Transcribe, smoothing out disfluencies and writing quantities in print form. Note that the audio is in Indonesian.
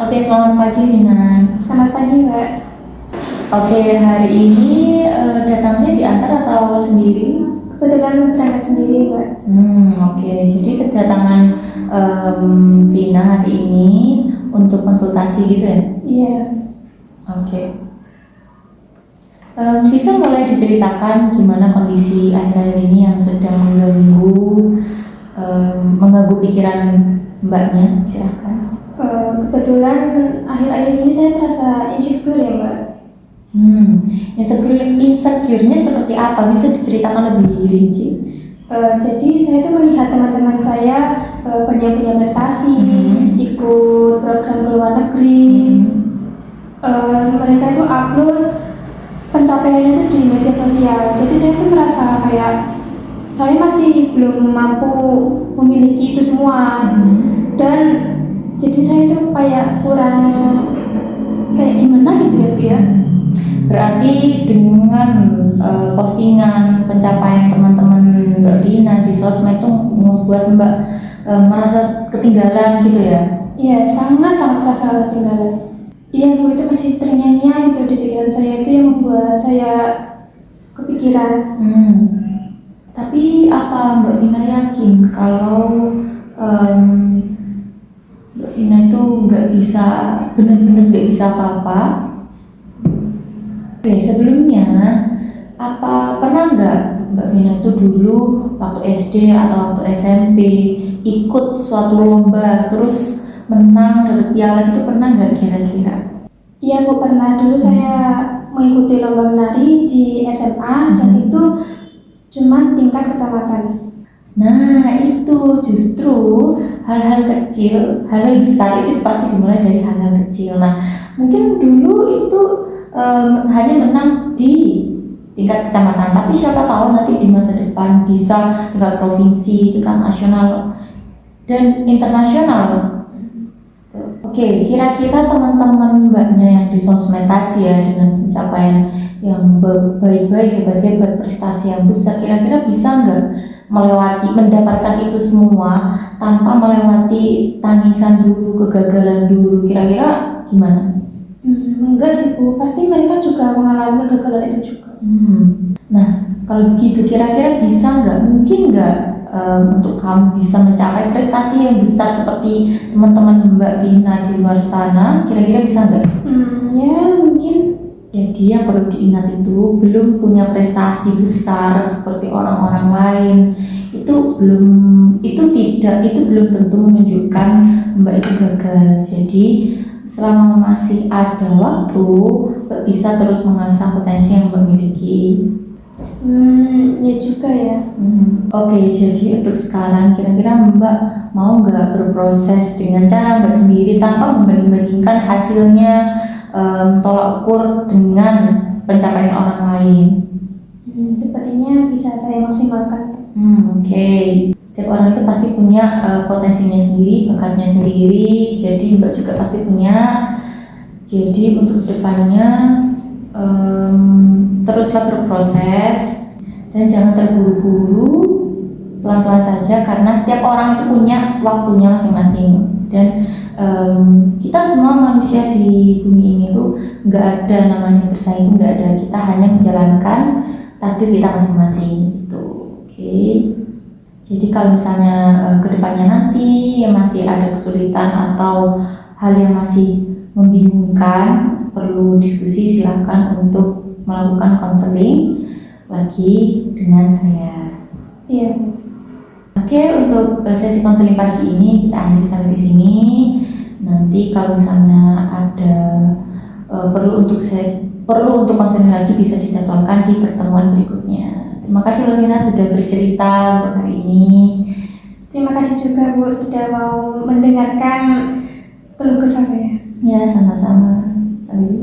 Oke, selamat pagi Vina. Selamat pagi, Mbak. Oke, hari ini datangnya diantar atau sendiri? Kebetulan berangkat sendiri, Mbak. Oke. Jadi kedatangan Vina hari ini untuk konsultasi gitu ya? Iya. Oke. Bisa mulai diceritakan gimana kondisi akhir-akhir ini yang sedang mengganggu pikiran Mbaknya? Silahkan. Kebetulan akhir-akhir ini saya merasa insecure ya, Mbak. Insecure-nya seperti apa? Bisa diceritakan lebih rinci? Jadi saya tuh melihat teman-teman saya banyak punya prestasi, ikut program ke luar negeri. Mereka itu upload pencapaiannya itu di media sosial. Jadi saya tuh merasa kayak saya masih belum mampu memiliki itu semua. Dan jadi saya itu kayak kurang kayak gimana gitu ya, Bu ya. Berarti dengan postingan pencapaian teman-teman Mbak Vina di sosmed itu membuat Mbak merasa ketinggalan gitu ya? Iya, sangat-sangat merasa ketinggalan. Iya, Bu, itu masih terngiang-ngiang gitu di pikiran saya, itu yang membuat saya kepikiran. Tapi apa Mbak Vina yakin kalau Mbak Vina itu benar-benar nggak bisa apa-apa? Oke, sebelumnya pernah nggak Mbak Vina itu dulu waktu SD atau waktu SMP ikut suatu lomba terus menang dapat piala gitu, pernah nggak kira-kira? Iya, Bu, pernah. Dulu saya mengikuti lomba menari di SMA dan itu cuma tingkat kecamatan. Nah, itu justru hal-hal kecil, hal-hal besar itu pasti dimulai dari hal-hal kecil. Nah, mungkin dulu itu hanya menang di tingkat kecamatan, tapi siapa tahu nanti di masa depan bisa tingkat provinsi, tingkat nasional, dan internasional. Oke, kira-kira teman-teman Mbaknya yang di sosmed tadi ya, dengan pencapaian yang baik-baik, hebat-hebat, prestasi yang besar, kira-kira bisa nggak mendapatkan itu semua tanpa melewati tangisan dulu, kegagalan dulu, kira-kira gimana? Enggak sih, Bu, pasti mereka juga mengalami kegagalan itu juga. Nah, kalau begitu kira-kira bisa nggak, mungkin nggak untuk kamu bisa mencapai prestasi yang besar seperti teman-teman Mbak Vina di luar sana, kira-kira bisa nggak? Ya mungkin. Jadi yang perlu diingat itu belum punya prestasi besar seperti orang-orang lain, itu belum tentu menunjukkan Mbak itu gagal. Jadi selama masih ada waktu, Mbak bisa terus mengasah potensi yang Mbak miliki. Ya juga ya. Oke, jadi untuk sekarang kira-kira Mbak mau nggak berproses dengan cara Mbak sendiri tanpa membanding-bandingkan hasilnya, tolak ukur dengan pencapaian orang lain? Sepertinya bisa saya maksimalkan. Oke. Setiap orang itu pasti punya potensinya sendiri, bakatnya sendiri. Jadi Mbak juga pasti punya. Jadi untuk kedepannya teruslah berproses dan jangan terburu-buru, pelan-pelan saja karena setiap orang itu punya waktunya masing-masing. Dan kita semua manusia di bumi ini tuh nggak ada namanya bersaing, itu nggak ada. Kita hanya menjalankan takdir kita masing-masing gitu. Oke. Jadi kalau misalnya kedepannya nanti masih ada kesulitan atau hal yang masih membingungkan, perlu diskusi, silakan untuk melakukan konseling lagi dengan saya. Iya. Oke, untuk sesi konseling pagi ini kita akhiri sampai di sini. Nanti kalau misalnya ada perlu untuk konseling lagi bisa dijadwalkan di pertemuan berikutnya. Terima kasih Mbak Vina sudah bercerita untuk hari ini. Terima kasih juga, Bu, sudah mau mendengarkan keluh kesah saya. Ya, sama-sama. Sampai